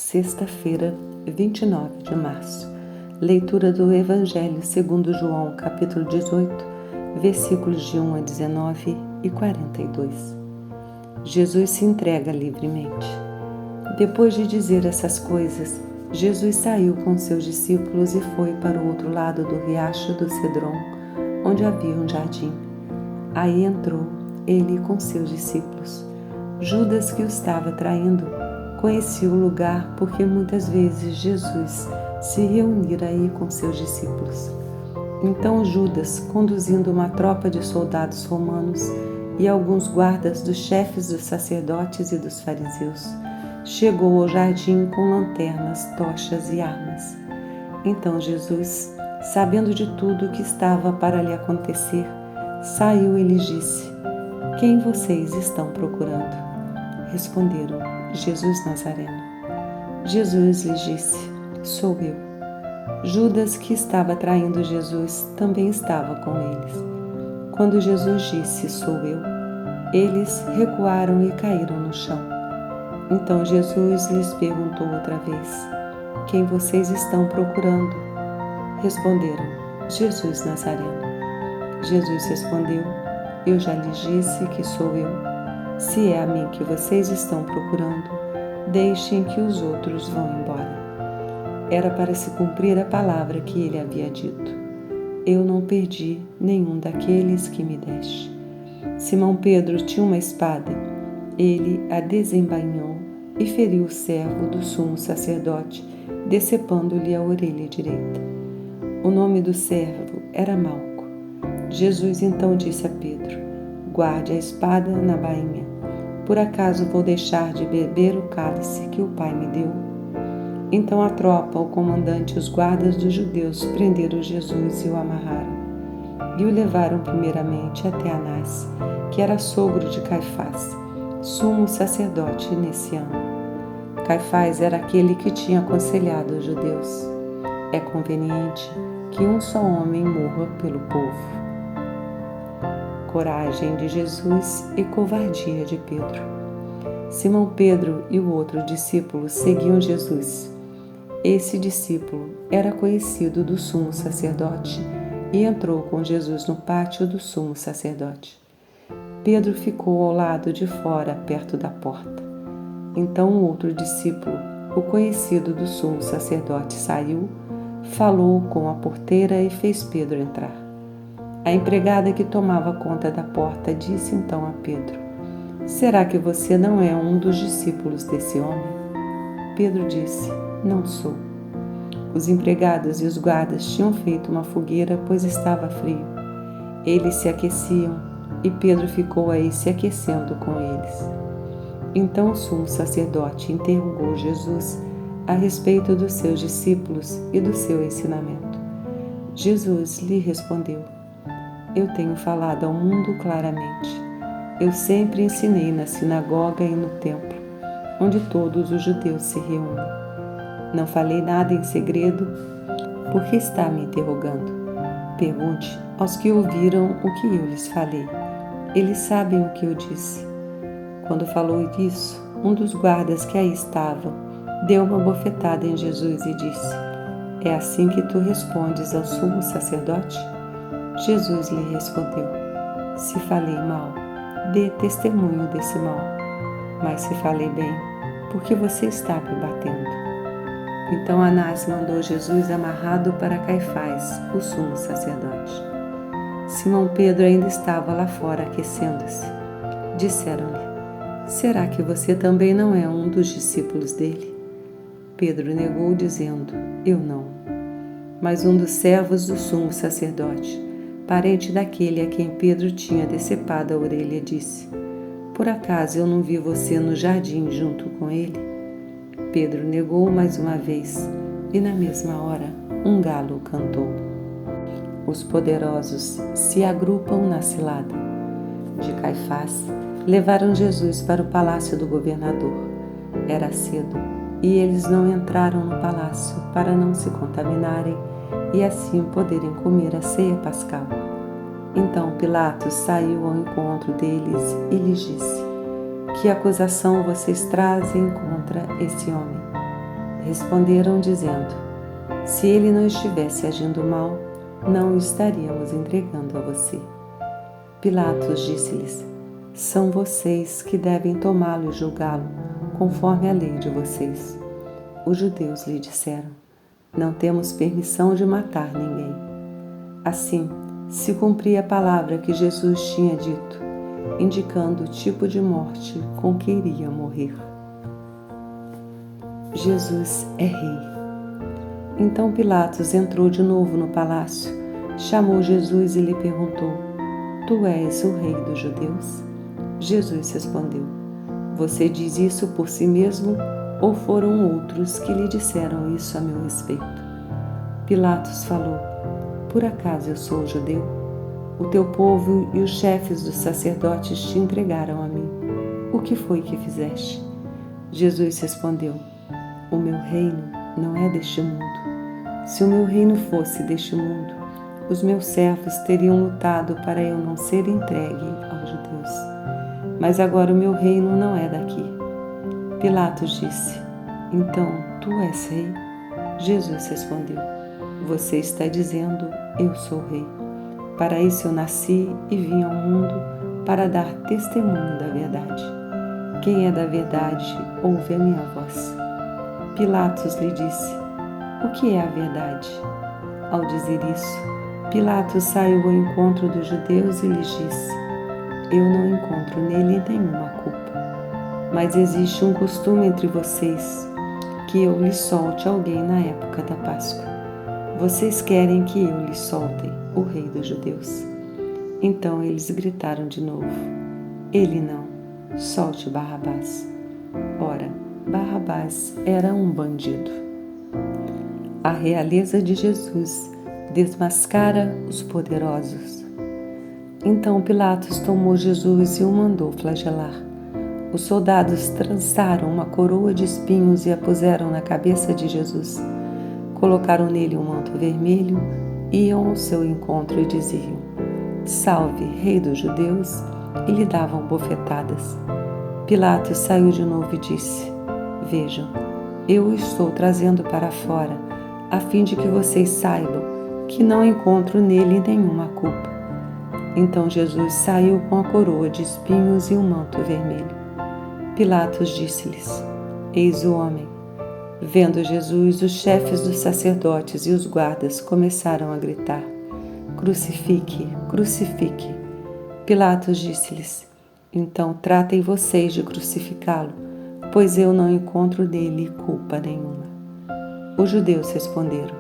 Sexta-feira, 29 de março. Leitura do Evangelho segundo João, capítulo 18, versículos de 1 a 19 e 42. Jesus se entrega livremente. Depois de dizer essas coisas, Jesus saiu com seus discípulos e foi para o outro lado do riacho do Cedron, onde havia um jardim. Aí entrou ele com seus discípulos. Judas, que o estava traindo, conhecia o lugar porque muitas vezes Jesus se reunira aí com seus discípulos. Então Judas, conduzindo uma tropa de soldados romanos e alguns guardas dos chefes dos sacerdotes e dos fariseus, chegou ao jardim com lanternas, tochas e armas. Então Jesus, sabendo de tudo o que estava para lhe acontecer, saiu e lhes disse: "Quem vocês estão procurando?" Responderam: "Jesus Nazareno." Jesus lhes disse: "Sou eu." Judas, que estava traindo Jesus, também estava com eles. Quando Jesus disse: "Sou eu," eles recuaram e caíram no chão. Então Jesus lhes perguntou outra vez: "Quem vocês estão procurando?" Responderam: "Jesus Nazareno." Jesus respondeu: "Eu já lhes disse que sou eu. Se é a mim que vocês estão procurando, deixem que os outros vão embora." Era para se cumprir a palavra que ele havia dito: "Eu não perdi nenhum daqueles que me deste." Simão Pedro tinha uma espada. Ele a desembainhou e feriu o servo do sumo sacerdote, decepando-lhe a orelha direita. O nome do servo era Malco. Jesus então disse a Pedro: "Guarde a espada na bainha. Por acaso vou deixar de beber o cálice que o Pai me deu?" Então a tropa, o comandante e os guardas dos judeus prenderam Jesus e o amarraram. E o levaram primeiramente até Anás, que era sogro de Caifás, sumo sacerdote nesse ano. Caifás era aquele que tinha aconselhado os judeus: "É conveniente que um só homem morra pelo povo." Coragem de Jesus e covardia de Pedro. Simão Pedro e o outro discípulo seguiam Jesus. Esse discípulo era conhecido do sumo sacerdote e entrou com Jesus no pátio do sumo sacerdote. Pedro ficou ao lado de fora, perto da porta. Então o outro discípulo, o conhecido do sumo sacerdote, saiu, falou com a porteira e fez Pedro entrar. A empregada que tomava conta da porta disse então a Pedro: "Será que você não é um dos discípulos desse homem?" Pedro disse: "Não sou." Os empregados e os guardas tinham feito uma fogueira, pois estava frio. Eles se aqueciam e Pedro ficou aí se aquecendo com eles. Então o sumo sacerdote interrogou Jesus a respeito dos seus discípulos e do seu ensinamento. Jesus lhe respondeu: "Eu tenho falado ao mundo claramente. Eu sempre ensinei na sinagoga e no templo, onde todos os judeus se reúnem. Não falei nada em segredo. Por que está me interrogando? Pergunte aos que ouviram o que eu lhes falei. Eles sabem o que eu disse." Quando falou isso, um dos guardas que aí estavam deu uma bofetada em Jesus e disse: "É assim que tu respondes ao sumo sacerdote?" Jesus lhe respondeu: "Se falei mal, dê testemunho desse mal. Mas se falei bem, por que você está me batendo?" Então Anás mandou Jesus amarrado para Caifás, o sumo sacerdote. Simão Pedro ainda estava lá fora aquecendo-se. Disseram-lhe: "Será que você também não é um dos discípulos dele?" Pedro negou, dizendo: "Eu não." Mas um dos servos do sumo sacerdote, parente daquele a quem Pedro tinha decepado a orelha, disse: "Por acaso eu não vi você no jardim junto com ele?" Pedro negou mais uma vez, e na mesma hora um galo cantou. Os poderosos se agrupam na cilada de Caifás. Levaram Jesus para o palácio do governador. Era cedo, e eles não entraram no palácio para não se contaminarem e assim poderem comer a ceia pascal. Então Pilatos saiu ao encontro deles e lhes disse: "Que acusação vocês trazem contra esse homem?" Responderam dizendo: se ele não estivesse agindo mal, não o estaríamos entregando a você. Pilatos disse-lhes: são vocês que devem tomá-lo e julgá-lo, conforme a lei de vocês. Os judeus lhe disseram: não temos permissão de matar ninguém. Assim, se cumpria a palavra que Jesus tinha dito, indicando o tipo de morte com que iria morrer. Jesus é rei. Então Pilatos entrou de novo no palácio, chamou Jesus e lhe perguntou: tu és o rei dos judeus? Jesus respondeu: você diz isso por si mesmo ou foram outros que lhe disseram isso a meu respeito? Pilatos falou: por acaso eu sou judeu? O teu povo e os chefes dos sacerdotes te entregaram a mim. O que foi que fizeste? Jesus respondeu: o meu reino não é deste mundo. Se o meu reino fosse deste mundo, os meus servos teriam lutado para eu não ser entregue aos judeus. Mas agora o meu reino não é daqui. Pilatos disse: então tu és rei? Jesus respondeu: você está dizendo, eu sou rei. Para isso eu nasci e vim ao mundo, para dar testemunho da verdade. Quem é da verdade, ouve a minha voz. Pilatos lhe disse: o que é a verdade? Ao dizer isso, Pilatos saiu ao encontro dos judeus e lhes disse: eu não encontro nele nenhuma culpa. Mas existe um costume entre vocês, que eu lhes solte alguém na época da Páscoa. Vocês querem que eu lhes solte o rei dos judeus? Então eles gritaram de novo: ele não, solte Barrabás. Ora, Barrabás era um bandido. A realeza de Jesus desmascara os poderosos. Então Pilatos tomou Jesus e o mandou flagelar. Os soldados trançaram uma coroa de espinhos e a puseram na cabeça de Jesus. Colocaram nele um manto vermelho, iam ao seu encontro e diziam: salve, rei dos judeus, e lhe davam bofetadas. Pilatos saiu de novo e disse: vejam, eu o estou trazendo para fora, a fim de que vocês saibam que não encontro nele nenhuma culpa. Então Jesus saiu com a coroa de espinhos e o manto vermelho. Pilatos disse-lhes: eis o homem. Vendo Jesus, os chefes dos sacerdotes e os guardas começaram a gritar: crucifique, crucifique. Pilatos disse-lhes: então tratem vocês de crucificá-lo, pois eu não encontro nele culpa nenhuma. Os judeus responderam: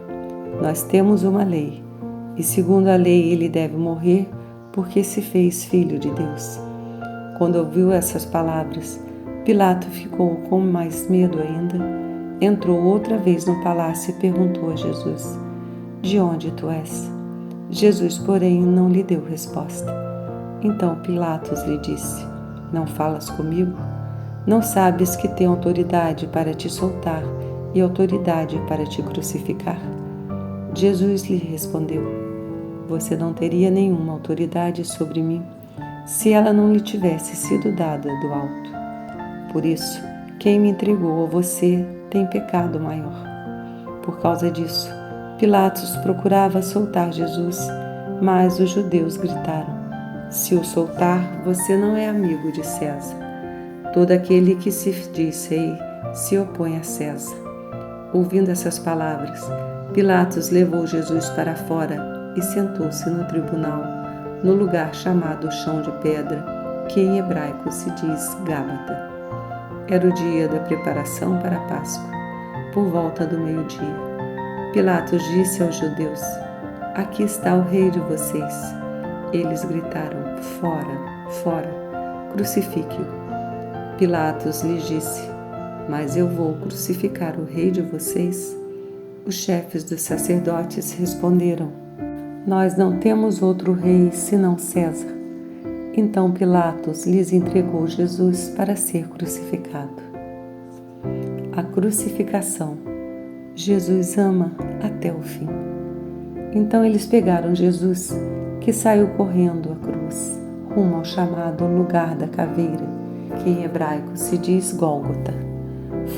nós temos uma lei, e segundo a lei ele deve morrer porque se fez filho de Deus. Quando ouviu essas palavras, Pilato ficou com mais medo ainda, entrou outra vez no palácio e perguntou a Jesus: de onde tu és? Jesus, porém, não lhe deu resposta. Então Pilatos lhe disse: não falas comigo? Não sabes que tenho autoridade para te soltar e autoridade para te crucificar? Jesus lhe respondeu: você não teria nenhuma autoridade sobre mim se ela não lhe tivesse sido dada do alto. Por isso, quem me entregou a você tem pecado maior. Por causa disso, Pilatos procurava soltar Jesus, mas os judeus gritaram: se o soltar, você não é amigo de César. Todo aquele que se diz rei se opõe a César. Ouvindo essas palavras, Pilatos levou Jesus para fora e sentou-se no tribunal, no lugar chamado Chão de Pedra, que em hebraico se diz Gábata. Era o dia da preparação para a Páscoa, por volta do meio-dia. Pilatos disse aos judeus: aqui está o rei de vocês. Eles gritaram: fora, fora, crucifique-o. Pilatos lhes disse: mas eu vou crucificar o rei de vocês? Os chefes dos sacerdotes responderam: nós não temos outro rei senão César. Então Pilatos lhes entregou Jesus para ser crucificado. A crucificação. Jesus ama até o fim. Então eles pegaram Jesus, que saiu correndo à cruz, rumo ao chamado lugar da caveira, que em hebraico se diz Gólgota.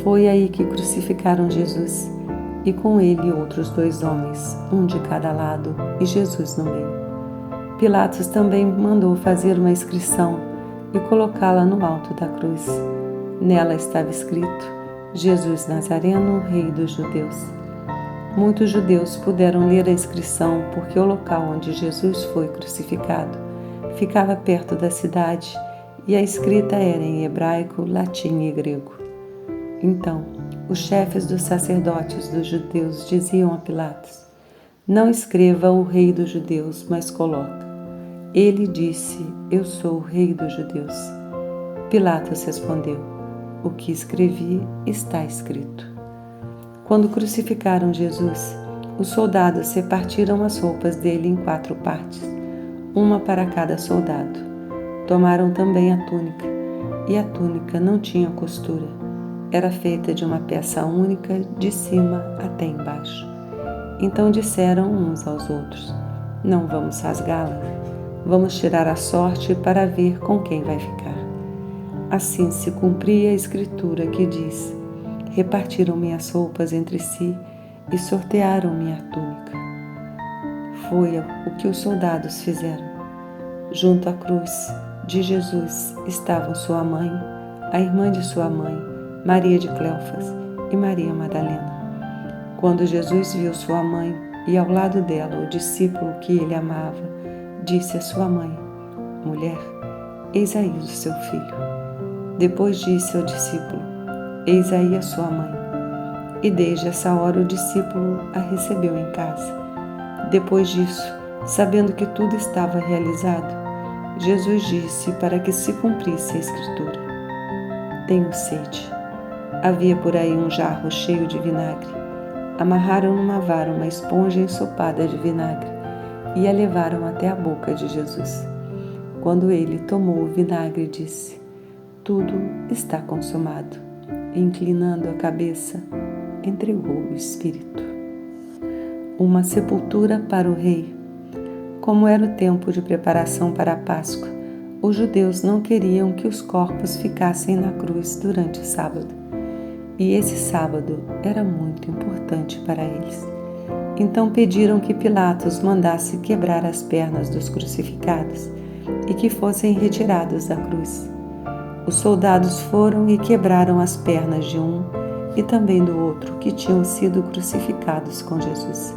Foi aí que crucificaram Jesus, e com ele outros 2 homens, um de cada lado, e Jesus no meio. Pilatos também mandou fazer uma inscrição e colocá-la no alto da cruz. Nela estava escrito: Jesus Nazareno, Rei dos Judeus. Muitos judeus puderam ler a inscrição porque o local onde Jesus foi crucificado ficava perto da cidade e a escrita era em hebraico, latim e grego. Então, os chefes dos sacerdotes dos judeus diziam a Pilatos: não escreva o Rei dos Judeus, mas coloca: ele disse, eu sou o Rei dos Judeus. Pilatos respondeu: o que escrevi está escrito. Quando crucificaram Jesus, os soldados repartiram as roupas dele em 4 partes, uma para cada soldado. Tomaram também a túnica, e a túnica não tinha costura. Era feita de uma peça única, de cima até embaixo. Então disseram uns aos outros: não vamos rasgá-la, vamos tirar a sorte para ver com quem vai ficar. Assim se cumpria a escritura que diz: repartiram minhas roupas entre si e sortearam minha túnica. Foi o que os soldados fizeram. Junto à cruz de Jesus estavam sua mãe, a irmã de sua mãe, Maria de Cleofas e Maria Madalena. Quando Jesus viu sua mãe e ao lado dela o discípulo que ele amava, disse à sua mãe: mulher, eis aí o seu filho. Depois disse ao discípulo: eis aí a sua mãe. E desde essa hora o discípulo a recebeu em casa. Depois disso, sabendo que tudo estava realizado, Jesus disse para que se cumprisse a escritura: tenho sede. Havia por aí um jarro cheio de vinagre. Amarraram numa vara uma esponja ensopada de vinagre e a levaram até a boca de Jesus. Quando ele tomou o vinagre, disse: tudo está consumado. E, inclinando a cabeça, entregou o espírito. Uma sepultura para o rei. Como era o tempo de preparação para a Páscoa, os judeus não queriam que os corpos ficassem na cruz durante o sábado. E esse sábado era muito importante para eles. Então pediram que Pilatos mandasse quebrar as pernas dos crucificados e que fossem retirados da cruz. Os soldados foram e quebraram as pernas de um e também do outro que tinham sido crucificados com Jesus.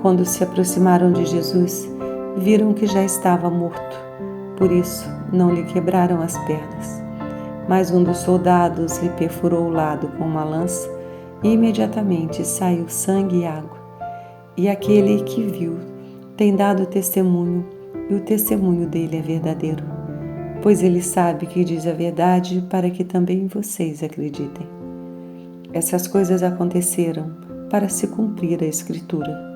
Quando se aproximaram de Jesus, viram que já estava morto. Por isso, não lhe quebraram as pernas. Mas um dos soldados lhe perfurou o lado com uma lança e imediatamente saiu sangue e água. E aquele que viu tem dado testemunho, e o testemunho dele é verdadeiro, pois ele sabe que diz a verdade para que também vocês acreditem. Essas coisas aconteceram para se cumprir a Escritura: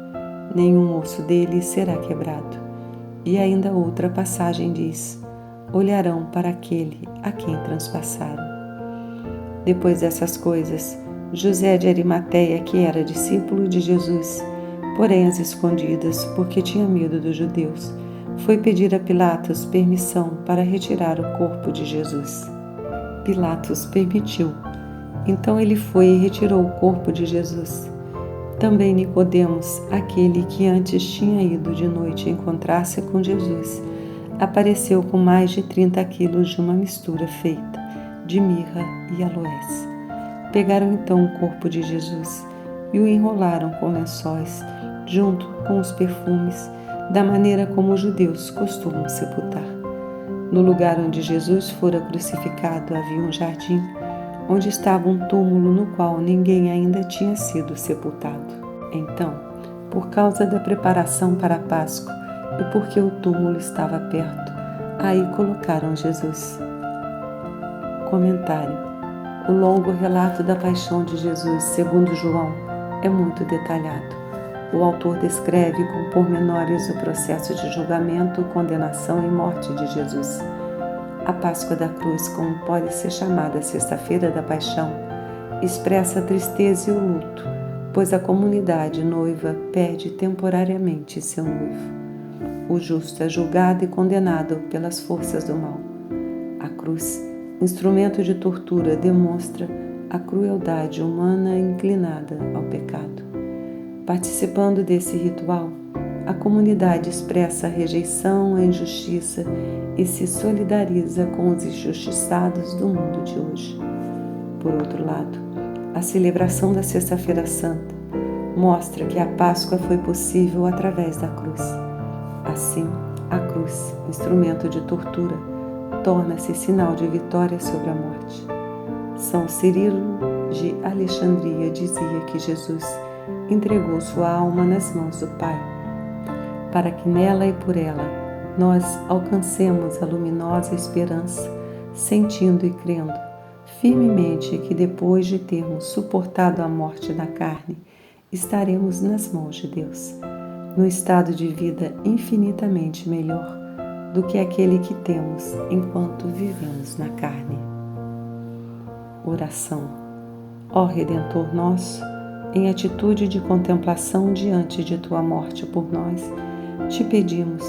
nenhum osso dele será quebrado. E ainda outra passagem diz: olharão para aquele a quem transpassaram. Depois dessas coisas, José de Arimateia, que era discípulo de Jesus, porém às escondidas, porque tinha medo dos judeus, foi pedir a Pilatos permissão para retirar o corpo de Jesus. Pilatos permitiu. Então ele foi e retirou o corpo de Jesus. Também Nicodemos, aquele que antes tinha ido de noite encontrar-se com Jesus, apareceu com mais de 30 quilos de uma mistura feita de mirra e aloés. Pegaram então o corpo de Jesus e o enrolaram com lençóis, junto com os perfumes, da maneira como os judeus costumam sepultar. No lugar onde Jesus fora crucificado havia um jardim, onde estava um túmulo no qual ninguém ainda tinha sido sepultado. Então, por causa da preparação para a Páscoa e porque o túmulo estava perto, aí colocaram Jesus. Comentário: o longo relato da paixão de Jesus, segundo João, é muito detalhado. O autor descreve com pormenores o processo de julgamento, condenação e morte de Jesus. A Páscoa da Cruz, como pode ser chamada Sexta-feira da Paixão, expressa a tristeza e o luto, pois a comunidade noiva perde temporariamente seu noivo. O justo é julgado e condenado pelas forças do mal. A cruz, instrumento de tortura, demonstra a crueldade humana inclinada ao pecado. Participando desse ritual, a comunidade expressa a rejeição à injustiça e se solidariza com os injustiçados do mundo de hoje. Por outro lado, a celebração da Sexta-feira Santa mostra que a Páscoa foi possível através da cruz. Assim, a cruz, instrumento de tortura, torna-se sinal de vitória sobre a morte. São Cirilo de Alexandria dizia que Jesus entregou sua alma nas mãos do Pai, para que nela e por ela nós alcancemos a luminosa esperança, sentindo e crendo firmemente que depois de termos suportado a morte da carne, estaremos nas mãos de Deus, num estado de vida infinitamente melhor do que aquele que temos enquanto vivemos na carne. Oração. Ó Redentor nosso, em atitude de contemplação diante de Tua morte por nós, te pedimos,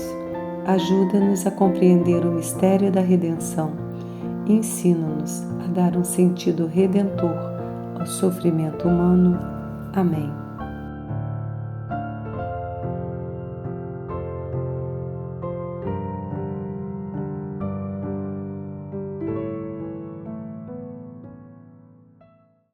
ajuda-nos a compreender o mistério da redenção e ensina-nos a dar um sentido redentor ao sofrimento humano. Amém.